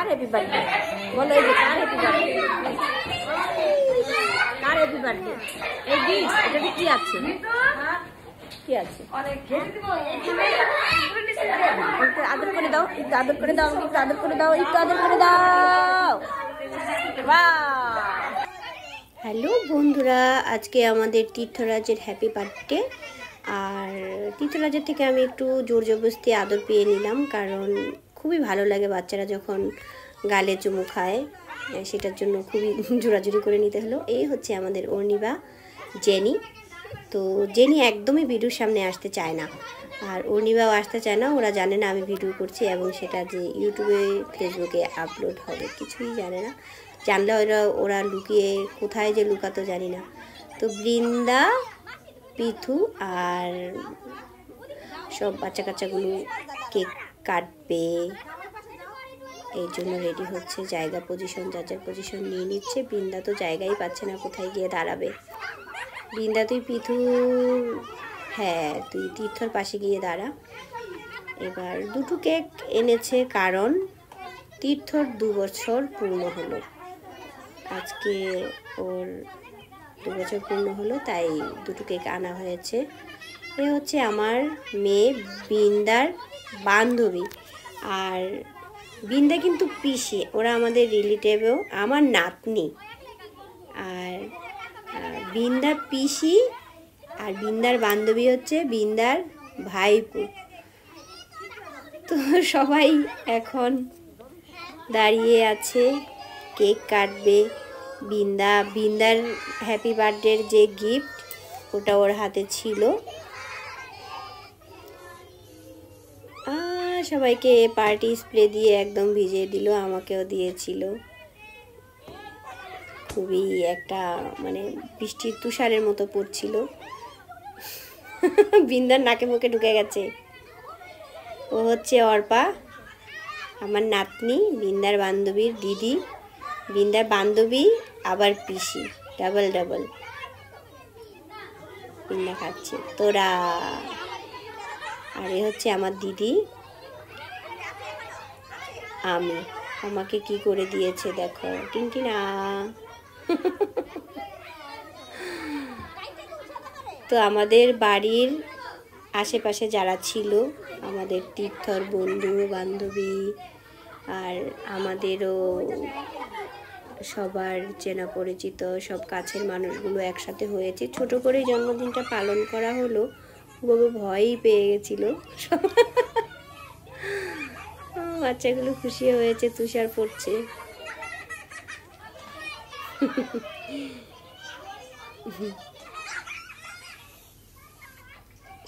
কার happy birthday বলো, এই যে কার হ্যাপি বার্থডে, কার হ্যাপি বার্থডে? এই গিফট, এটাতে কি আছে? কি আছে? আদর করে দাও, একটু আদর করে দাও, একটু আদর করে দাও, একটু আদর করে দাও। হ্যালো বন্ধুরা, আজকে আমাদের তীর্থরাজের হ্যাপি বার্থডে। আর তীর্থরাজের থেকে আমি একটু জোর জবরদস্তি আদর পেয়ে নিলাম, কারণ খুবই ভালো লাগে বাচ্চারা যখন গালে চুমু খায়, সেটার জন্য খুবই জোরাজুরি করে নিতে হলো। এই হচ্ছে আমাদের অর্ণিবা জেনি। তো জেনি একদমই ভিডিওর সামনে আসতে চায় না, আর অর্ণিবাও আসতে চায় না। ওরা জানে না আমি ভিডিও করছি এবং সেটা যে ইউটিউবে ফেসবুকে আপলোড হবে কিছুই জানে না। জানলে ওরা লুকিয়ে কোথায় যে লুকাতো জানি না। তো বৃন্দা, পিথু আর সব বাচ্চা কাচ্চাগুলো কেক কাটবে, এই জন্য রেডি হচ্ছে। জায়গা পজিশন, যার যার পজিশন নিয়ে নিচ্ছে। বৃন্দা তো জায়গাই পাচ্ছে না, কোথায় গিয়ে দাঁড়াবে। বৃন্দা তুই পিথু, হ্যাঁ তুই তীর্থর পাশে গিয়ে দাঁড়া। এবার দুটো কেক এনেছে, কারণ তীর্থর 2 বছর পূর্ণ হলো আজকে, ওর 2 বছর পূর্ণ হলো, তাই দুটো কেক আনা হয়েছে। এ হচ্ছে আমার মেয়ে বৃন্দার বান্ধবী, আর বৃন্দা কিন্তু পিসি, ওরা আমাদের রিলেটিভও, আমার নাতনি। আর বৃন্দা পিসি আর বৃন্দার বান্ধবী হচ্ছে বৃন্দার ভাইপো। তো সবাই এখন দাঁড়িয়ে আছে, কেক কাটবে। বৃন্দার হ্যাপি বার্থডের যে গিফট ওটা ওর হাতে ছিল। সবাইকে পার্টি স্প্রে দিয়ে একদম ভিজিয়ে দিল, আমাকেও দিয়েছিল। খুবই একটা মানে বৃষ্টির তুষারের মতো পড়ছিল। বৃন্দার নাকে মুখে ঢুকে গেছে। ও হচ্ছে অর্পা, আমার নাতনি, বৃন্দার বান্ধবীর দিদি, বৃন্দার বান্ধবী আবার পিসি, ডাবল ডাবল। বৃন্দা খাচ্ছে তোরা। আর এ হচ্ছে আমার দিদি, আমি, আমাকে কি করে দিয়েছে দেখো, টিনটিনা। তো আমাদের বাড়ির আশেপাশে যারা ছিল, আমাদের তীর্থর বন্ধু বান্ধবী আর আমাদেরও সবার চেনা পরিচিত সব কাছের মানুষগুলো একসাথে হয়েছে। ছোট করে জন্মদিনটা পালন করা হলো, বাবু ভয়ই পেয়ে গেছিল। বাচ্চাগুলো খুশি হয়েছে, তুষার পড়ছে।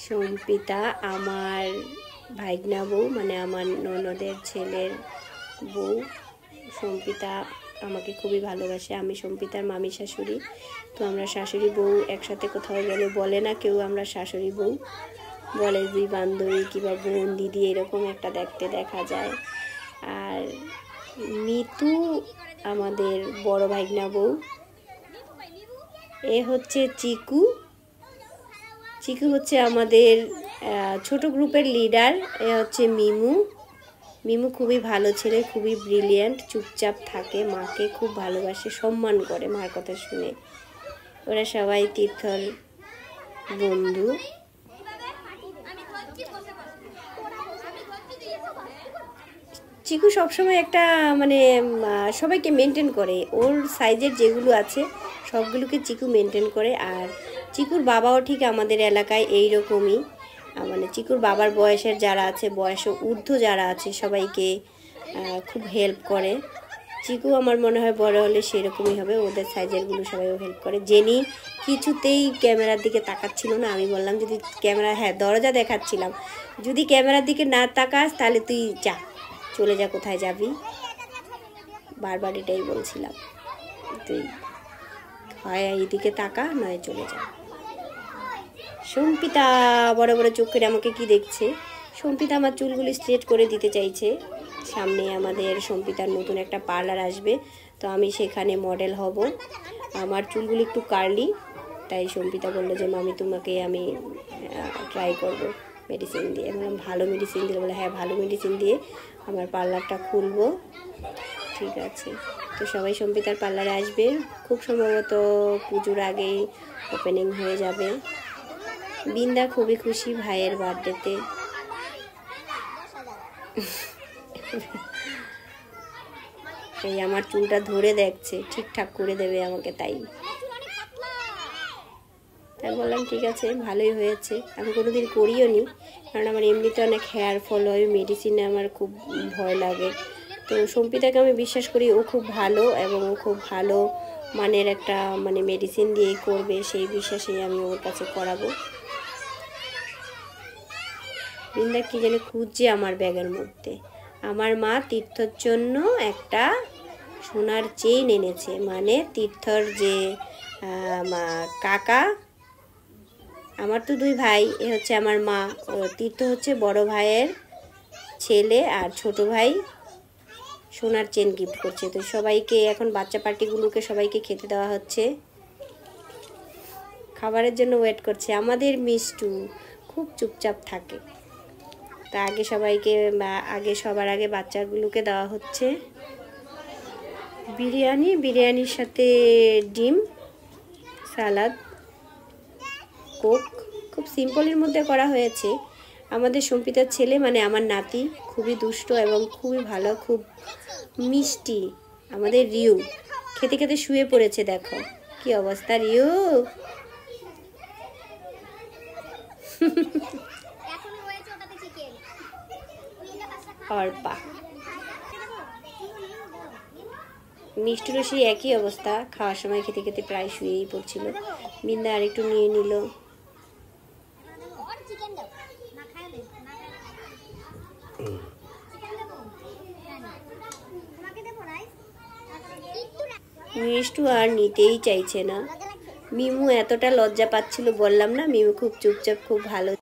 সম্পিতা আমার ভাইগনা বউ, মানে আমার ননদের ছেলের বউ। সম্পিতা আমাকে খুবই ভালোবাসে, আমি সম্পিতার মামি শাশুড়ি। তো আমরা শাশুড়ি বউ একসাথে কোথাও গেলে বলে না কেউ আমরা শাশুড়ি বউ, বলে দুই বান্ধবী কিংবা বোন দিদি, এরকম একটা দেখতে দেখা যায়। আর মিতু আমাদের বড় ভাইগনা বউ। এ হচ্ছে চিকু, চিকু হচ্ছে আমাদের ছোট গ্রুপের লিডার। এ হচ্ছে মিমু, মিমু খুবই ভালো ছেলে, খুবই ব্রিলিয়ান্ট, চুপচাপ থাকে, মাকে খুব ভালোবাসে, সম্মান করে মার কথা শুনে। ওরা সবাই তীর্থর বন্ধু। চিকু সবসময় একটা মানে সবাইকে মেনটেন করে, ওর সাইজের যেগুলো আছে সবগুলোকে চিকু মেনটেন করে। আর চিকুর বাবাও ঠিক আমাদের এলাকায় এই রকমই, মানে চিকুর বাবার বয়সের যারা আছে, বয়সে ঊর্ধ্ব যারা আছে সবাইকে খুব হেল্প করে। চিকু আমার মনে হয় বড় হলে সেরকমই হবে, ওদের সাইজেরগুলো সবাইও হেল্প করে। জেনি কিছুতেই ক্যামেরার দিকে তাকাচ্ছিল না, আমি বললাম যদি ক্যামেরা, হ্যাঁ দরজা দেখাচ্ছিলাম, যদি ক্যামেরার দিকে না তাকাস তাহলে তুই যা, চলে যা, কোথায় যাবি, বারবার এটাই বলছিলাম, তুই হয় এইদিকে তাকা নয় চলে যা। সম্পিতা বড় বড় চোখ করে আমাকে কি দেখছে। সম্পিতা আমার চুলগুলি স্ট্রেট করে দিতে চাইছে। সামনে আমাদের সম্পিতার নতুন একটা পার্লার আসবে, তো আমি সেখানে মডেল হব। আমার চুলগুলি একটু কার্লি, তাই সম্পিতা বললো যে মামি তোমাকে আমি ট্রাই করব মেডিসিন দিয়ে। বললাম ভালো মেডিসিন দিয়ে? বলে হ্যাঁ ভালো মেডিসিন দিয়ে আমার পার্লারটা খুলবো। ঠিক আছে, তো সবাই সম্পিতার পার্লারে আসবে, খুব সম্ভবত পুজোর আগেই ওপেনিং হয়ে যাবে। বিন্দা খুবই খুশি ভাইয়ের বার্থডেতে। এই আমার চুলটা ধরে দেখছে, ঠিকঠাক করে দেবে আমাকে, তাই বললাম ঠিক আছে, ভালোই হয়েছে। আমি কোনোদিন করিও নি, কারণ আমার এমনিতে অনেক হেয়ার ফল হয়, মেডিসিনে আমার খুব ভয় লাগে। তো সম্পিতাকে আমি বিশ্বাস করি, ও খুব ভালো এবং ও খুব ভালো মানের একটা মেডিসিন দিয়েই করবে, সেই বিশ্বাসেই আমি ওর কাছে করাবো। বৃন্দা কি জানি খুঁজছে আমার ব্যাগের মধ্যে। আমার মা তীর্থর জন্য একটা সোনার চেইন এনেছে, তীর্থর যে কাকা, আমার তো 2 ভাই, এ হচ্ছে আমার মা, তীর্থ হচ্ছে বড় ভাইয়ের ছেলে, আর ছোট ভাই সোনার চেন গিফট করছে। তো সবাইকে এখন বাচ্চা পার্টিগুলোকে সবাইকে খেতে দেওয়া হচ্ছে, খাবারের জন্য ওয়েট করছে। আমাদের মিষ্টু খুব চুপচাপ থাকে, তা সবার আগে বাচ্চাগুলোকে দেওয়া হচ্ছে বিরিয়ানির সাথে ডিম, সালাদ, কোক, খুব সিম্পলের মধ্যে করা হয়েছে। আমাদের সম্পিতার ছেলে আমার নাতি খুবই দুষ্ট এবং খুবই ভালো, খুব মিষ্টি। আমাদের রিউ খেতে খেতে শুয়ে পড়েছে, দেখো কি অবস্থা রিউ। অর্পা মিষ্টুরও সেই একই অবস্থা, খাওয়ার সময় খেতে খেতে প্রায় শুয়েই পড়ছিল। বিন্দা আরেকটু নিয়ে নিল। মিষ্টু আর নিতেই চাইছে না। মিমু এতটা লজ্জা পাচ্ছিল, বললাম না, মিমু খুব চুপচাপ, খুব ভালো।